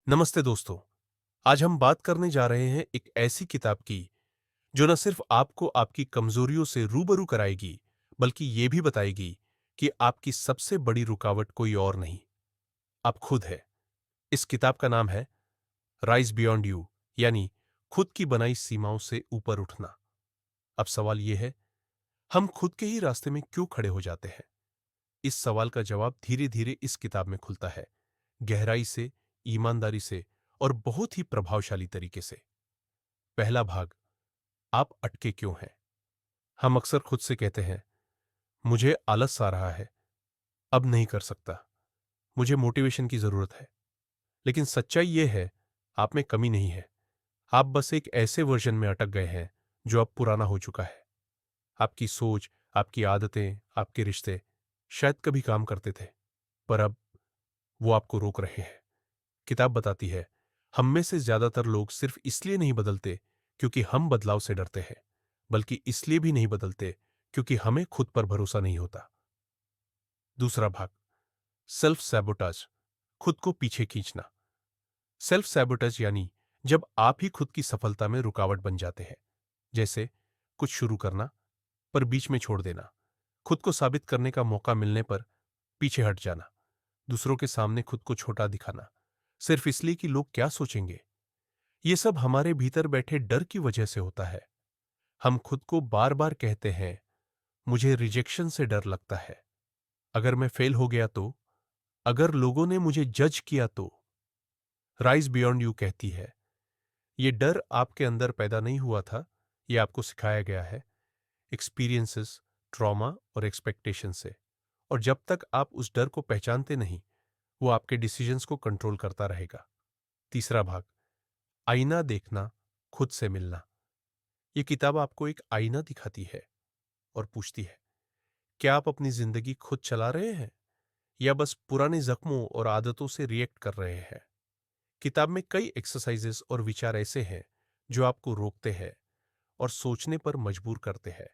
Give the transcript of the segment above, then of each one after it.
नमस्ते दोस्तों। आज हम बात करने जा रहे हैं एक ऐसी किताब की जो न सिर्फ आपको आपकी कमजोरियों से रूबरू कराएगी, बल्कि ये भी बताएगी कि आपकी सबसे बड़ी रुकावट कोई और नहीं, आप खुद है। इस किताब का नाम है राइज बियॉन्ड यू, यानी खुद की बनाई सीमाओं से ऊपर उठना। अब सवाल यह है, हम खुद के ही रास्ते में क्यों खड़े हो जाते हैं? इस सवाल का जवाब धीरे धीरे इस किताब में खुलता है, गहराई से, ईमानदारी से और बहुत ही प्रभावशाली तरीके से। पहला भाग, आप अटके क्यों हैं? हम अक्सर खुद से कहते हैं, मुझे आलस आ रहा है, अब नहीं कर सकता, मुझे मोटिवेशन की जरूरत है। लेकिन सच्चाई यह है, आप में कमी नहीं है। आप बस एक ऐसे वर्जन में अटक गए हैं जो अब पुराना हो चुका है। आपकी सोच, आपकी आदतें, आपके रिश्ते शायद कभी काम करते थे, पर अब वो आपको रोक रहे हैं। किताब बताती है, हम में से ज्यादातर लोग सिर्फ इसलिए नहीं बदलते क्योंकि हम बदलाव से डरते हैं, बल्कि इसलिए भी नहीं बदलते क्योंकि हमें खुद पर भरोसा नहीं होता। दूसरा भाग, सेल्फ सैबोटाज, खुद को पीछे खींचना। सेल्फ सैबोटाज यानी जब आप ही खुद की सफलता में रुकावट बन जाते हैं। जैसे कुछ शुरू करना पर बीच में छोड़ देना, खुद को साबित करने का मौका मिलने पर पीछे हट जाना, दूसरों के सामने खुद को छोटा दिखाना, सिर्फ इसलिए कि लोग क्या सोचेंगे। ये सब हमारे भीतर बैठे डर की वजह से होता है। हम खुद को बार बार कहते हैं, मुझे रिजेक्शन से डर लगता है, अगर मैं फेल हो गया तो, अगर लोगों ने मुझे जज किया तो। राइज बियॉन्ड यू कहती है, ये डर आपके अंदर पैदा नहीं हुआ था, ये आपको सिखाया गया है एक्सपीरियंसेस, ट्रॉमा और एक्सपेक्टेशन से। और जब तक आप उस डर को पहचानते नहीं, वो आपके डिसीजंस को कंट्रोल करता रहेगा। तीसरा भाग, आईना देखना, खुद से मिलना। ये किताब आपको एक आईना दिखाती है और पूछती है, क्या आप अपनी जिंदगी खुद चला रहे हैं या बस पुराने जख्मों और आदतों से रिएक्ट कर रहे हैं? किताब में कई एक्सरसाइजेस और विचार ऐसे हैं जो आपको रोकते हैं और सोचने पर मजबूर करते हैं।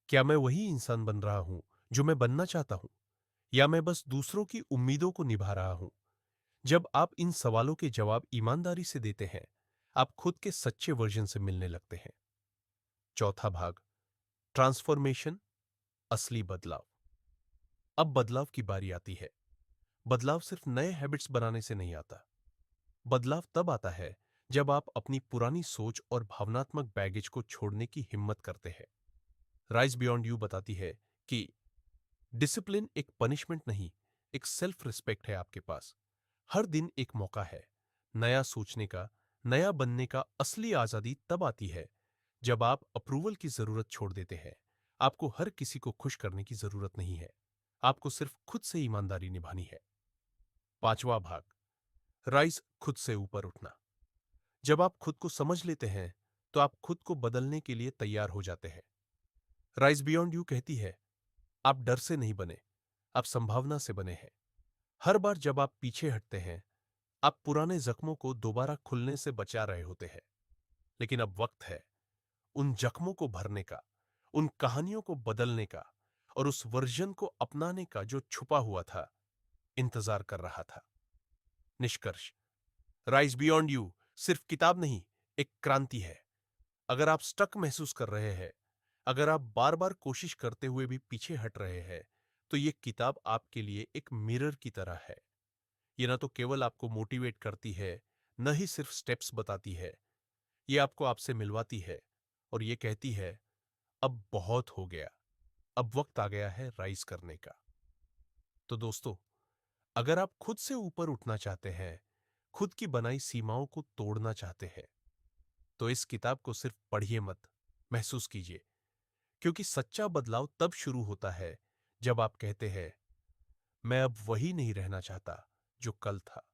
क्या मैं वही इंसान बन रहा हूं जो मैं बनना चाहता हूं, या मैं बस दूसरों की उम्मीदों को निभा रहा हूं? जब आप इन सवालों के जवाब ईमानदारी से देते हैं, आप खुद के सच्चे वर्जन से मिलने लगते हैं। चौथा भाग, ट्रांसफॉर्मेशन, असली बदलाव। अब बदलाव की बारी आती है। बदलाव सिर्फ नए हैबिट्स बनाने से नहीं आता। बदलाव तब आता है जब आप अपनी पुरानी सोच और भावनात्मक बैगेज को छोड़ने की हिम्मत करते हैं। राइज बियॉन्ड यू बताती है कि डिसिप्लिन एक पनिशमेंट नहीं, एक सेल्फ रिस्पेक्ट है आपके पास। हर दिन एक मौका है नया सोचने का, नया बनने का। असली आजादी तब आती है जब आप अप्रूवल की जरूरत छोड़ देते हैं। आपको हर किसी को खुश करने की जरूरत नहीं है, आपको सिर्फ खुद से ईमानदारी निभानी है। पांचवा भाग, राइज खुद से ऊपर उठना। जब आप खुद को समझ लेते हैं तो आप खुद को बदलने के लिए तैयार हो जाते हैं। राइज बियॉन्ड यू कहती है, आप डर से नहीं बने, आप संभावना से बने हैं। हर बार जब आप पीछे हटते हैं, आप पुराने जख्मों को दोबारा खुलने से बचा रहे होते हैं। लेकिन अब वक्त है उन जख्मों को भरने का, उन कहानियों को बदलने का और उस वर्जन को अपनाने का जो छुपा हुआ था, इंतजार कर रहा था। निष्कर्ष, राइज बियॉन्ड यू सिर्फ किताब नहीं, एक क्रांति है। अगर आप स्टक महसूस कर रहे हैं, अगर आप बार बार कोशिश करते हुए भी पीछे हट रहे हैं, तो यह किताब आपके लिए एक मिरर की तरह है। यह ना तो केवल आपको मोटिवेट करती है, न ही सिर्फ स्टेप्स बताती है, यह आपको आपसे मिलवाती है और यह कहती है, अब बहुत हो गया, अब वक्त आ गया है राइज करने का। तो दोस्तों, अगर आप खुद से ऊपर उठना चाहते हैं, खुद की बनाई सीमाओं को तोड़ना चाहते हैं, तो इस किताब को सिर्फ पढ़िए मत, महसूस कीजिए। क्योंकि सच्चा बदलाव तब शुरू होता है जब आप कहते हैं, मैं अब वही नहीं रहना चाहता जो कल था।